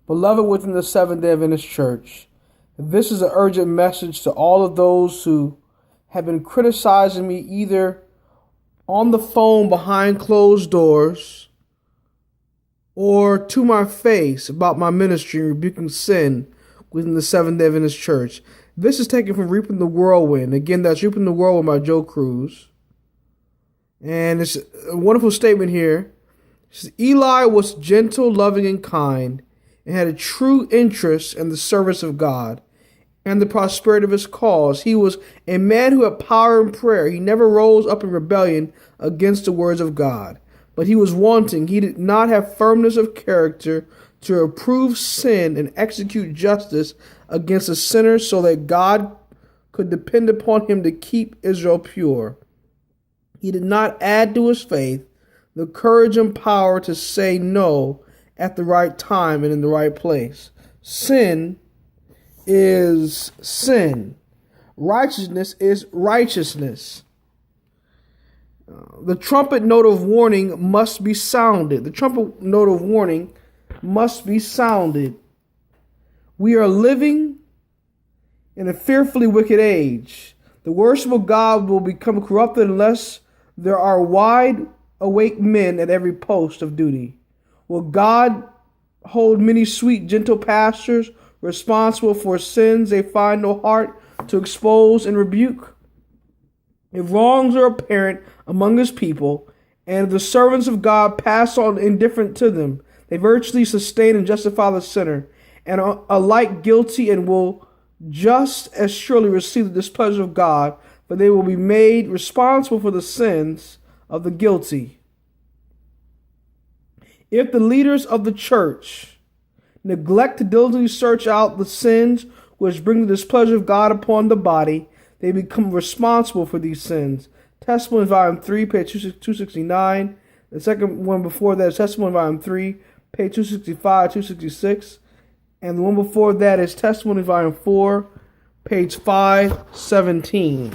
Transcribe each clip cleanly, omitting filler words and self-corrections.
Beloved within the Seventh-day Adventist Church, this is an urgent message to all of those who have been criticizing me either on the phone behind closed doors or to my face about my ministry rebuking sin within the Seventh-day Adventist Church. This is taken from Reaping the Whirlwind. Again, that's Reaping the Whirlwind by Joe Cruz. And it's a wonderful statement here. It says, Eli was gentle, loving, and kind, and had a true interest in the service of God and the prosperity of his cause. He was a man who had power in prayer. He never rose up in rebellion against the words of God. But he was wanting. He did not have firmness of character to reprove sin and execute justice against a sinner so that God could depend upon him to keep Israel pure. He did not add to his faith the courage and power to say no at the right time and in the right place. Sin is sin. Righteousness is righteousness. The trumpet note of warning must be sounded. The trumpet note of warning must be sounded. We are living in a fearfully wicked age. The worship of God will become corrupted unless there are wide awake men at every post of duty. Will God hold many sweet, gentle pastors responsible for sins they find no heart to expose and rebuke? If wrongs are apparent among his people, and if the servants of God pass on indifferent to them, they virtually sustain and justify the sinner, and are alike guilty and will just as surely receive the displeasure of God, for they will be made responsible for the sins of the guilty. If the leaders of the church neglect to diligently search out the sins which bring the displeasure of God upon the body, they become responsible for these sins. Testimony volume 3, page 269. The second one before that is Testimony volume 3, page 265, 266. And the one before that is Testimony volume 4, page 517.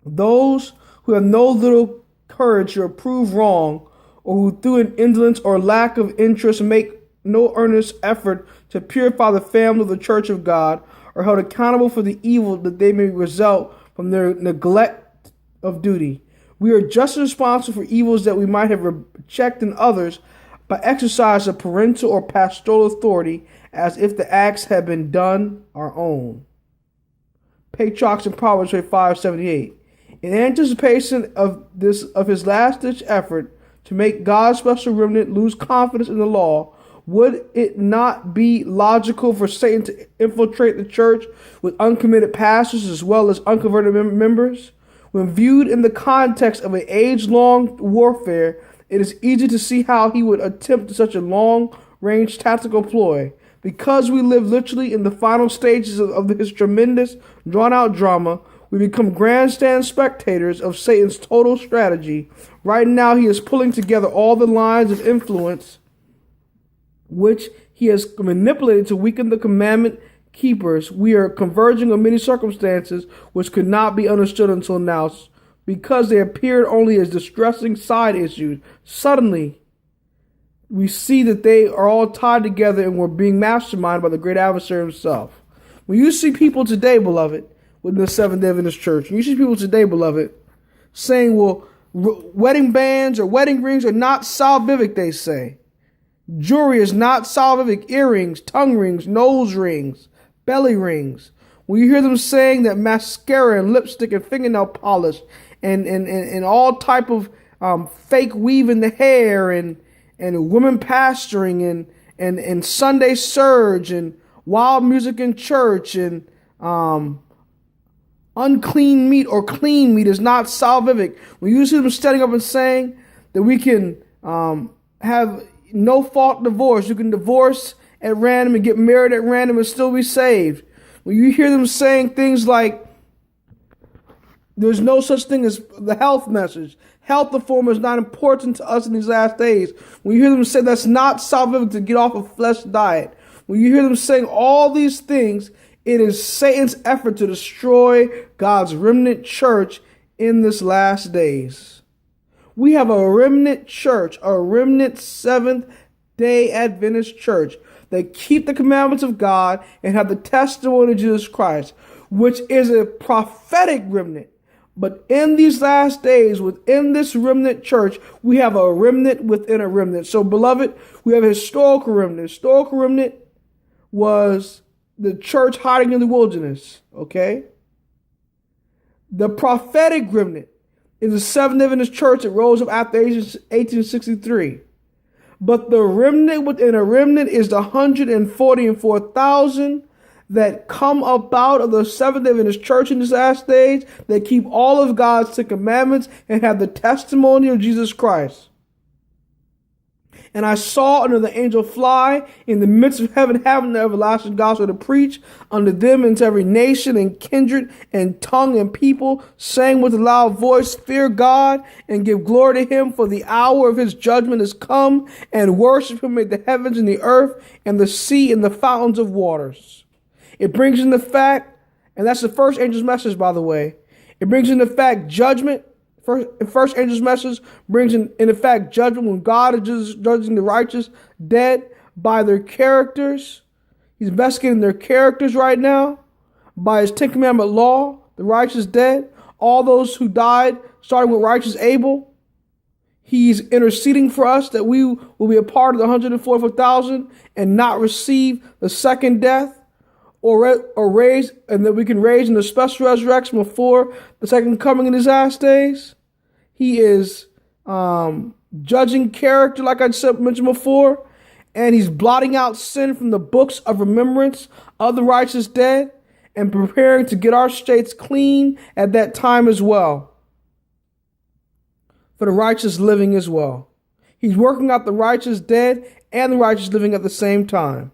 Those who have no little courage to reprove wrong, or who through an indolence or lack of interest make no earnest effort to purify the family of the church of God, are held accountable for the evil that they may result from their neglect of duty. We are just as responsible for evils that we might have checked in others by exercise of parental or pastoral authority as if the acts had been done our own. Patriarchs in Proverbs 5:78. In anticipation of his last-ditch effort to make God's special remnant lose confidence in the law, would it not be logical for Satan to infiltrate the church with uncommitted pastors as well as unconverted members? When viewed in the context of an age-long warfare, it is easy to see how he would attempt such a long-range tactical ploy. Because we live literally in the final stages of his tremendous, drawn-out drama, we become grandstand spectators of Satan's total strategy. Right now, he is pulling together all the lines of influence which he has manipulated to weaken the commandment keepers. We are converging on many circumstances which could not be understood until now, because they appeared only as distressing side issues. Suddenly, we see that they are all tied together and were being masterminded by the great adversary himself. When you see people today, beloved, within the Seventh-day Adventist Church, when you see people today, beloved, saying, well, wedding bands or wedding rings are not salvific, they say. Jewelry is not salvific. Earrings, tongue rings, nose rings, belly rings. When you hear them saying that mascara and lipstick and fingernail polish and all type of fake weave in the hair and women pastoring and Sunday surge and wild music in church and unclean meat or clean meat is not salvific. When you see them standing up and saying that we can have no fault divorce, you can divorce at random and get married at random and still be saved. When you hear them saying things like there's no such thing as the health message, health reform is not important to us in these last days. When you hear them say that's not salvific to get off a flesh diet. When you hear them saying all these things, it is Satan's effort to destroy God's remnant church in this last days. We have a remnant church, a remnant Seventh Day Adventist church that keep the commandments of God and have the testimony of Jesus Christ, which is a prophetic remnant. But in these last days, within this remnant church, we have a remnant within a remnant. So, beloved, we have a historical remnant. Historical remnant was the church hiding in the wilderness, okay? The prophetic remnant is the Seventh-day Adventist church that rose up after 1863. But the remnant within a remnant is the 144,000 that come about of the Seventh-day Adventist church in these last days, that keep all of God's Ten Commandments and have the testimony of Jesus Christ. And I saw another angel fly in the midst of heaven, having the everlasting gospel to preach unto them into every nation and kindred and tongue and people, saying with a loud voice, fear God and give glory to him, for the hour of his judgment is come, and worship him who made the heavens and the earth and the sea and the fountains of waters. It brings in the fact, and that's the first angel's message, by the way. It brings in the fact judgment. First angel's message brings in effect judgment when God is judging the righteous dead by their characters. He's investigating their characters right now by his Ten Commandment law, the righteous dead, all those who died, starting with righteous Abel. He's interceding for us that we will be a part of the 144,000 and not receive the second death or raise, and that we can raise in the special resurrection before the second coming in his last days. He is judging character, like I mentioned before, and he's blotting out sin from the books of remembrance of the righteous dead and preparing to get our states clean at that time as well, for the righteous living as well. He's working out the righteous dead and the righteous living at the same time.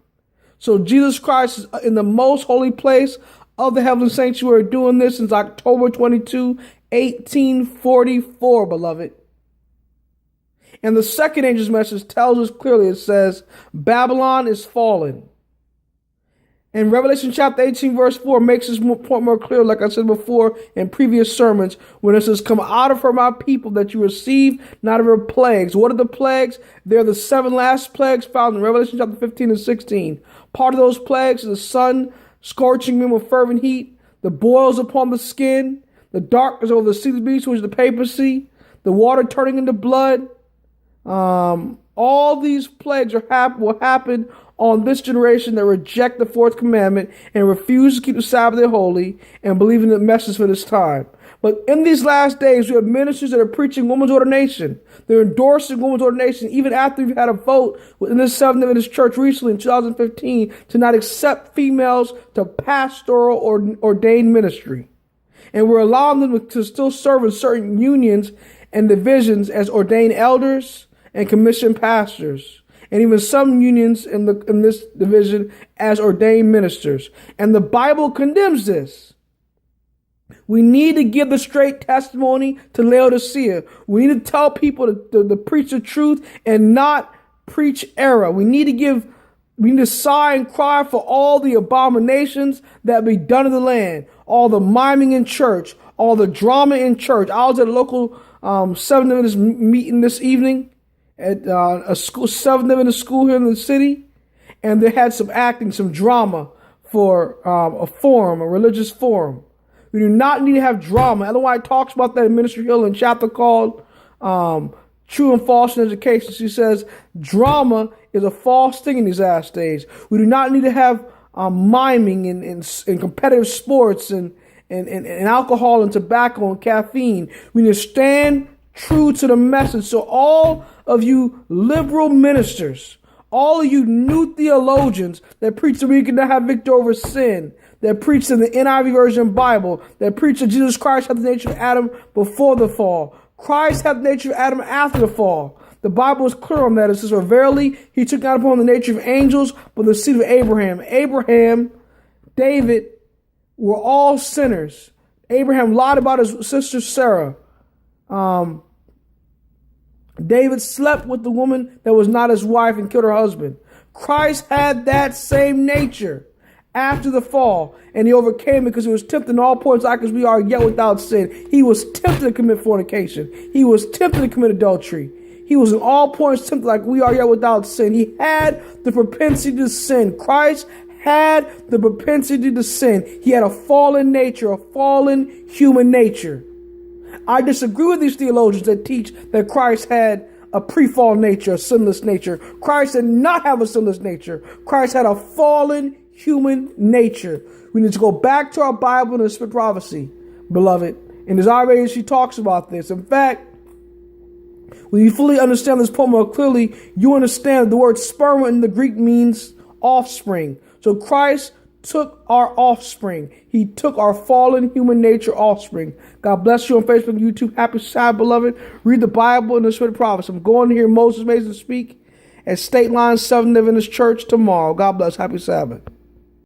So Jesus Christ is in the most holy place of the heavenly sanctuary, doing this since October 22, 1844, beloved. And the second angel's message tells us clearly, it says, Babylon is fallen. And Revelation chapter 18, verse 4 makes this point more clear, like I said before in previous sermons, when it says, come out of her, my people, that you receive not of her plagues. What are the plagues? They're the 7 last plagues found in Revelation chapter 15 and 16. Part of those plagues is the sun scorching men with fervent heat, the boils upon the skin, the darkness over the sea of the beast, which is the papacy, the water turning into blood. All these plagues will happen on this generation that reject the fourth commandment and refuse to keep the Sabbath day holy and believe in the message for this time. But in these last days, we have ministers that are preaching women's ordination. They're endorsing women's ordination, even after we've had a vote within the Seventh-day Adventist Church recently in 2015 to not accept females to pastoral or ordained ministry. And we're allowing them to still serve in certain unions and divisions as ordained elders and commissioned pastors, and even some unions in this division as ordained ministers. And the Bible condemns this. We need to give the straight testimony to Laodicea. We need to tell people to preach the truth and not preach error. We need to sigh and cry for all the abominations that be done in the land, all the miming in church, all the drama in church. I was at a local Seventh-day Adventist meeting this evening at a school, Seventh-day Adventist school here in the city, and they had some acting, some drama for a religious forum. We do not need to have drama. Ellen White talks about that in Ministry Hill in a chapter called True and False in Education. She says drama is a false thing in these last days. We do not need to have miming and competitive sports and alcohol and tobacco and caffeine. We need to stand true to the message. So all of you liberal ministers, all of you new theologians that preach that we can have victory over sin, that preach in the NIV version Bible, that preach that Jesus Christ had the nature of Adam before the fall. Christ had the nature of Adam after the fall. The Bible is clear on that. It says, for verily he took not upon the nature of angels, but the seed of Abraham. Abraham, David were all sinners. Abraham lied about his sister Sarah. David slept with the woman that was not his wife and killed her husband. Christ had that same nature after the fall, and he overcame it because he was tempted in all points like as we are, yet without sin. He was tempted to commit fornication. He was tempted to commit adultery. He was in all points tempted like we are, yet without sin. He had the propensity to sin. Christ had the propensity to sin. He had a fallen nature, a fallen human nature. I disagree with these theologians that teach that Christ had a pre-fall nature, a sinless nature. Christ did not have a sinless nature. Christ had a fallen human nature. We need to go back to our Bible and the Spirit prophecy, beloved. And as already she talks about this. In fact, when you fully understand this poem more clearly, you understand that the word sperma in the Greek means offspring. So Christ took our offspring. He took our fallen human nature offspring. God bless you on Facebook and YouTube. Happy Sabbath, beloved. Read the Bible and the Spirit prophecy. I'm going to hear Moses Mason speak at State Line 7 Adventist Church tomorrow. God bless. Happy Sabbath.